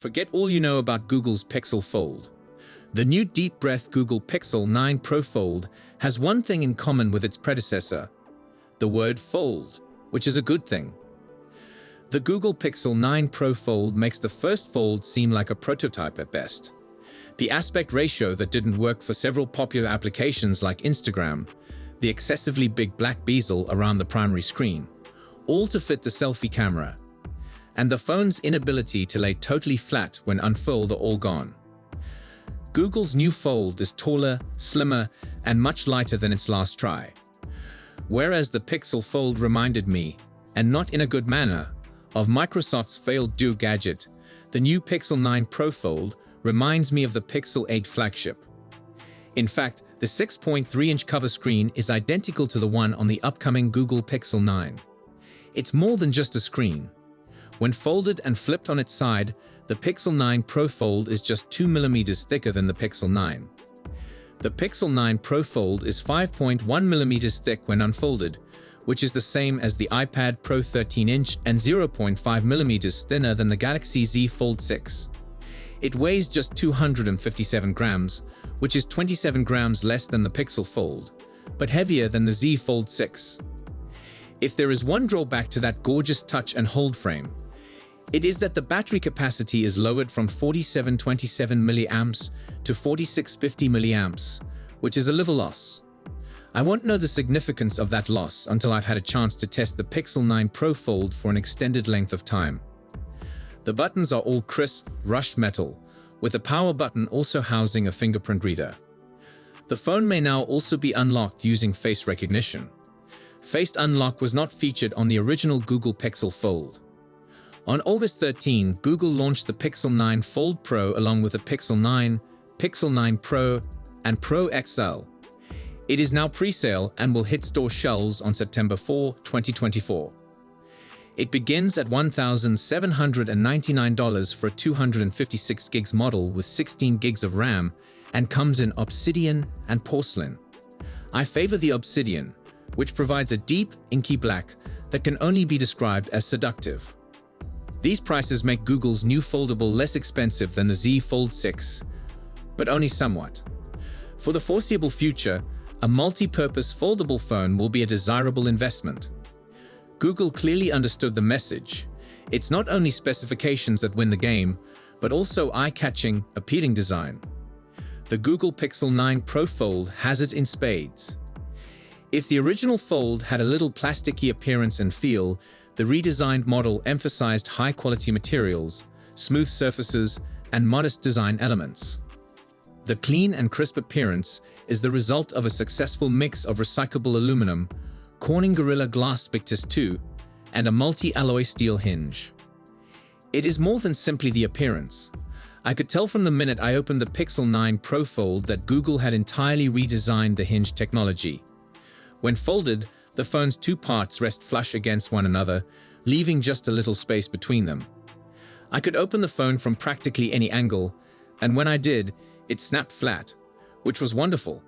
Forget all you know about Google's Pixel Fold. The new deep breath Google Pixel 9 Pro Fold has one thing in common with its predecessor: the word fold, which is a good thing. The Google Pixel 9 Pro Fold makes the first fold seem like a prototype at best. The aspect ratio that didn't work for several popular applications like Instagram, the excessively big black bezel around the primary screen, all to fit the selfie camera, and the phone's inability to lay totally flat when unfurled are all gone. Google's new Fold is taller, slimmer, and much lighter than its last try. Whereas the Pixel Fold reminded me, and not in a good manner, of Microsoft's failed Duo gadget, the new Pixel 9 Pro Fold reminds me of the Pixel 8 flagship. In fact, the 6.3-inch cover screen is identical to the one on the upcoming Google Pixel 9. It's more than just a screen. When folded and flipped on its side, the Pixel 9 Pro Fold is just 2 mm thicker than the Pixel 9. The Pixel 9 Pro Fold is 5.1 mm thick when unfolded, which is the same as the iPad Pro 13-inch and 0.5 mm thinner than the Galaxy Z Fold 6. It weighs just 257 grams, which is 27 grams less than the Pixel Fold, but heavier than the Z Fold 6. If there is one drawback to that gorgeous touch and hold frame, it is that the battery capacity is lowered from 4727 mAh to 4650 mAh, which is a little loss. I won't know the significance of that loss until I've had a chance to test the Pixel 9 Pro Fold for an extended length of time. The buttons are all crisp, brushed metal, with the power button also housing a fingerprint reader. The phone may now also be unlocked using face recognition. Face unlock was not featured on the original Google Pixel Fold. On August 13, Google launched the Pixel 9 Fold Pro along with the Pixel 9, Pixel 9 Pro, and Pro XL. It is now pre-sale and will hit store shelves on September 4, 2024. It begins at $1,799 for a 256 gigs model with 16 gigs of RAM and comes in obsidian and porcelain. I favor the obsidian, which provides a deep, inky black that can only be described as seductive. These prices make Google's new foldable less expensive than the Z Fold 6, but only somewhat. For the foreseeable future, a multi-purpose foldable phone will be a desirable investment. Google clearly understood the message. It's not only specifications that win the game, but also eye-catching, appealing design. The Google Pixel 9 Pro Fold has it in spades. If the original Fold had a little plasticky appearance and feel, the redesigned model emphasized high-quality materials, smooth surfaces, and modest design elements. The clean and crisp appearance is the result of a successful mix of recyclable aluminum, Corning Gorilla Glass Victus 2, and a multi-alloy steel hinge. It is more than simply the appearance. I could tell from the minute I opened the Pixel 9 Pro Fold that Google had entirely redesigned the hinge technology. When folded, the phone's two parts rest flush against one another, leaving just a little space between them. I could open the phone from practically any angle, and when I did, it snapped flat, which was wonderful.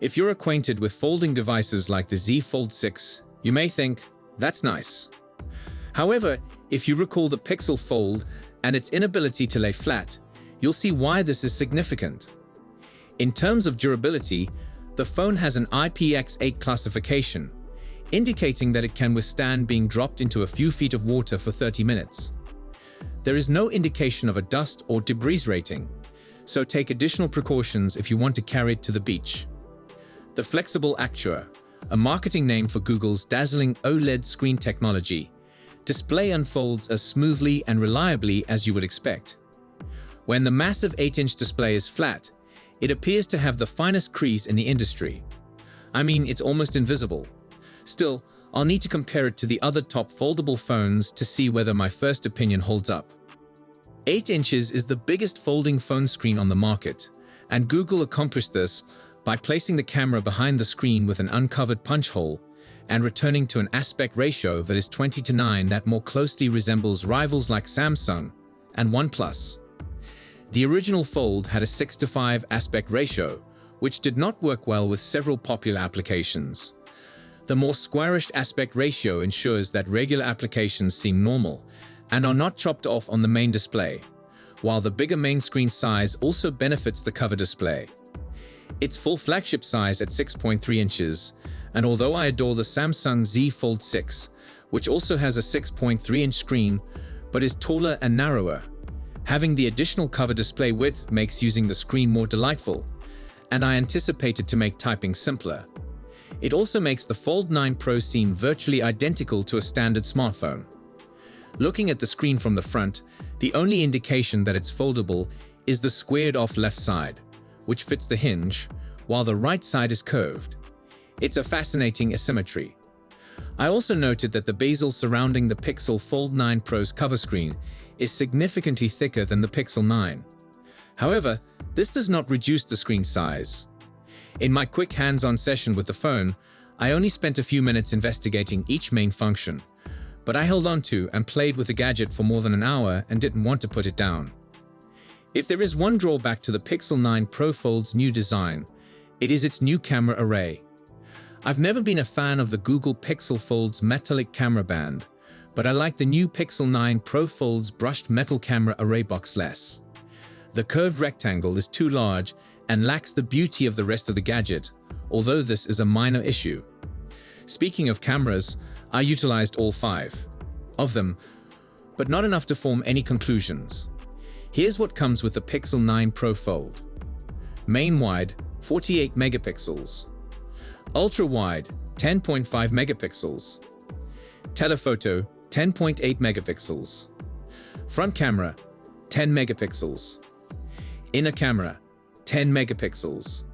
If you're acquainted with folding devices like the Z Fold 6, you may think, that's nice. However, if you recall the Pixel Fold and its inability to lay flat, you'll see why this is significant. In terms of durability, the phone has an IPX8 classification, indicating that it can withstand being dropped into a few feet of water for 30 minutes. There is no indication of a dust or debris rating, so take additional precautions if you want to carry it to the beach. The Flexible Actuator, a marketing name for Google's dazzling OLED screen technology, display unfolds as smoothly and reliably as you would expect. When the massive 8-inch display is flat, it appears to have the finest crease in the industry. I mean, it's almost invisible. Still, I'll need to compare it to the other top foldable phones to see whether my first opinion holds up. 8 inches is the biggest folding phone screen on the market, and Google accomplished this by placing the camera behind the screen with an uncovered punch hole and returning to an aspect ratio that is 20:9 that more closely resembles rivals like Samsung and OnePlus. The original Fold had a 6:5 aspect ratio, which did not work well with several popular applications. The more squarish aspect ratio ensures that regular applications seem normal and are not chopped off on the main display, while the bigger main screen size also benefits the cover display. It's full flagship size at 6.3 inches, and although I adore the Samsung Z Fold 6, which also has a 6.3-inch screen, but is taller and narrower, having the additional cover display width makes using the screen more delightful, and I anticipate it to make typing simpler. It also makes the Fold 9 Pro seem virtually identical to a standard smartphone. Looking at the screen from the front, the only indication that it's foldable is the squared-off left side, which fits the hinge, while the right side is curved. It's a fascinating asymmetry. I also noted that the bezel surrounding the Pixel Fold 9 Pro's cover screen is significantly thicker than the Pixel 9. However, this does not reduce the screen size. In my quick hands-on session with the phone, I only spent a few minutes investigating each main function, but I held on to and played with the gadget for more than an hour and didn't want to put it down. If there is one drawback to the Pixel 9 Pro Fold's new design, it is its new camera array. I've never been a fan of the Google Pixel Fold's metallic camera band, but I like the new Pixel 9 Pro Fold's brushed metal camera array box less. The curved rectangle is too large and lacks the beauty of the rest of the gadget, although this is a minor issue. Speaking of cameras, I utilized all 5 of them, but not enough to form any conclusions. Here's what comes with the Pixel 9 Pro Fold. Main wide, 48 megapixels. Ultra wide, 10.5 megapixels. Telephoto, 10.8 megapixels. Front camera, 10 megapixels. Inner camera, 10 megapixels.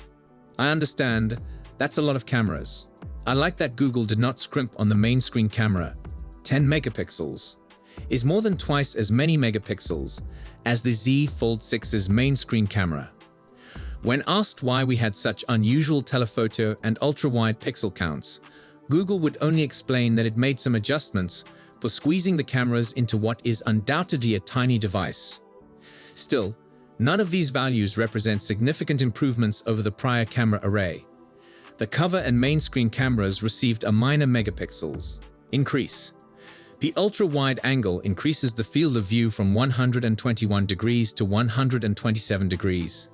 I understand, that's a lot of cameras. I like that Google did not scrimp on the main screen camera. 10 megapixels is more than twice as many megapixels as the Z Fold 6's main screen camera. When asked why we had such unusual telephoto and ultra-wide pixel counts, Google would only explain that it made some adjustments for squeezing the cameras into what is undoubtedly a tiny device. Still, none of these values represent significant improvements over the prior camera array. The cover and main screen cameras received a minor megapixels increase. The ultra-wide angle increases the field of view from 121 degrees to 127 degrees.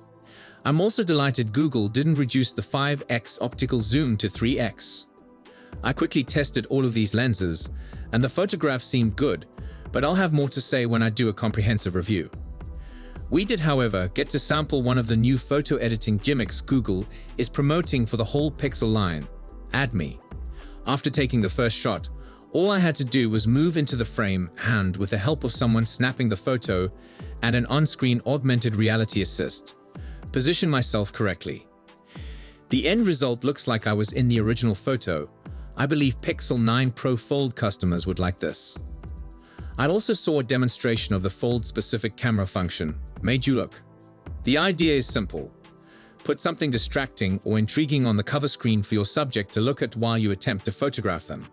I'm also delighted Google didn't reduce the 5x optical zoom to 3x. I quickly tested all of these lenses, and the photographs seemed good, but I'll have more to say when I do a comprehensive review. We did, however, get to sample one of the new photo editing gimmicks Google is promoting for the whole Pixel line, Add Me. After taking the first shot, all I had to do was move into the frame hand with the help of someone snapping the photo and an on-screen augmented reality assist. Position myself correctly. The end result looks like I was in the original photo. I believe Pixel 9 Pro Fold customers would like this. I also saw a demonstration of the Fold-specific camera function, Made You Look. The idea is simple. Put something distracting or intriguing on the cover screen for your subject to look at while you attempt to photograph them.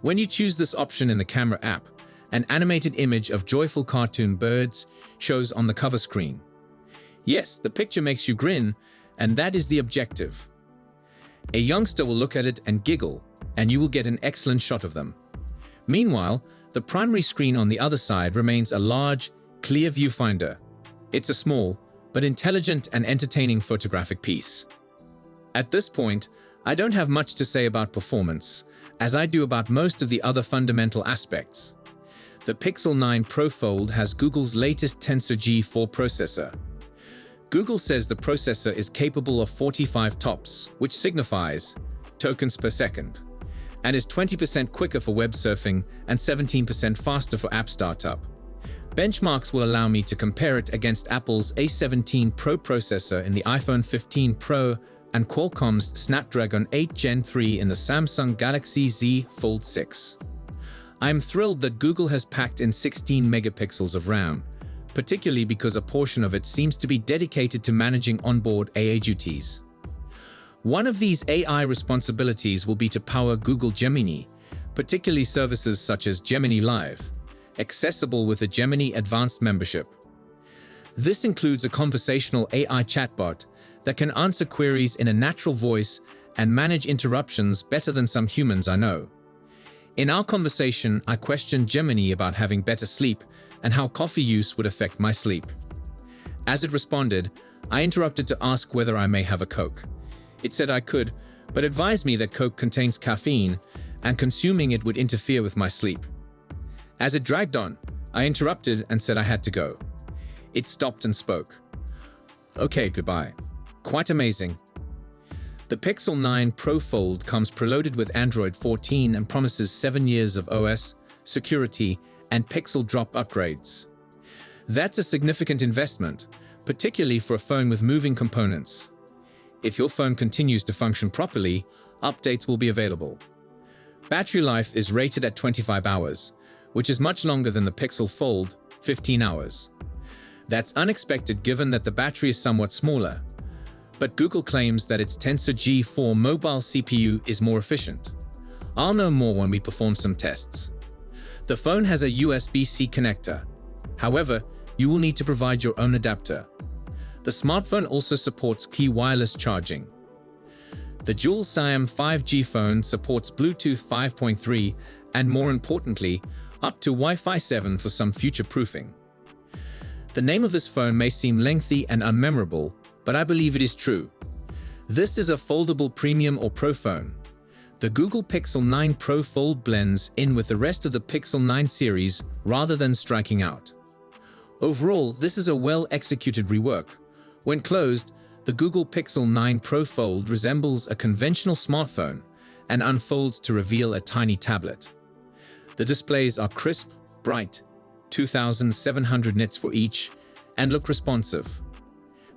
When you choose this option in the camera app, an animated image of joyful cartoon birds shows on the cover screen. Yes, the picture makes you grin, and that is the objective. A youngster will look at it and giggle, and you will get an excellent shot of them. Meanwhile, the primary screen on the other side remains a large, clear viewfinder. It's a small, but intelligent and entertaining photographic piece. At this point, I don't have much to say about performance, as I do about most of the other fundamental aspects. The Pixel 9 Pro Fold has Google's latest Tensor G4 processor. Google says the processor is capable of 45 TOPS, which signifies tokens per second, and is 20% quicker for web surfing and 17% faster for app startup. Benchmarks will allow me to compare it against Apple's A17 Pro processor in the iPhone 15 Pro and Qualcomm's Snapdragon 8 Gen 3 in the Samsung Galaxy Z Fold 6. I am thrilled that Google has packed in 16 megapixels of RAM, particularly because a portion of it seems to be dedicated to managing onboard AI duties. One of these AI responsibilities will be to power Google Gemini, particularly services such as Gemini Live, accessible with a Gemini Advanced membership. This includes a conversational AI chatbot that can answer queries in a natural voice and manage interruptions better than some humans I know. In our conversation, I questioned Gemini about having better sleep and how coffee use would affect my sleep. As it responded, I interrupted to ask whether I may have a Coke. It said I could, but advised me that Coke contains caffeine and consuming it would interfere with my sleep. As it dragged on, I interrupted and said I had to go. It stopped and spoke. Okay, goodbye. Quite amazing. The Pixel 9 Pro Fold comes preloaded with Android 14 and promises 7 years of OS, security, and Pixel drop upgrades. That's a significant investment, particularly for a phone with moving components. If your phone continues to function properly, updates will be available. Battery life is rated at 25 hours, which is much longer than the Pixel Fold, 15 hours. That's unexpected given that the battery is somewhat smaller, but Google claims that its Tensor G4 mobile CPU is more efficient. I'll know more when we perform some tests. The phone has a USB-C connector. However, you will need to provide your own adapter. The smartphone also supports key wireless charging. The dual SIM 5G phone supports Bluetooth 5.3 and, more importantly, up to Wi-Fi 7 for some future proofing. The name of this phone may seem lengthy and unmemorable, but I believe it is true. This is a foldable premium or Pro phone. The Google Pixel 9 Pro Fold blends in with the rest of the Pixel 9 series rather than striking out. Overall, this is a well-executed rework. When closed, the Google Pixel 9 Pro Fold resembles a conventional smartphone and unfolds to reveal a tiny tablet. The displays are crisp, bright, 2,700 nits for each, and look responsive.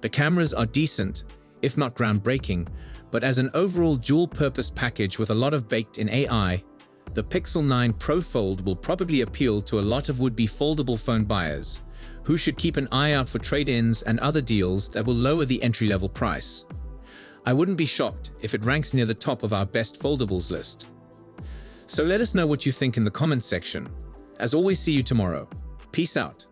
The cameras are decent, if not groundbreaking, but as an overall dual-purpose package with a lot of baked-in AI, the Pixel 9 Pro Fold will probably appeal to a lot of would-be foldable phone buyers, who should keep an eye out for trade-ins and other deals that will lower the entry-level price. I wouldn't be shocked if it ranks near the top of our best foldables list. So let us know what you think in the comments section. As always, see you tomorrow. Peace out.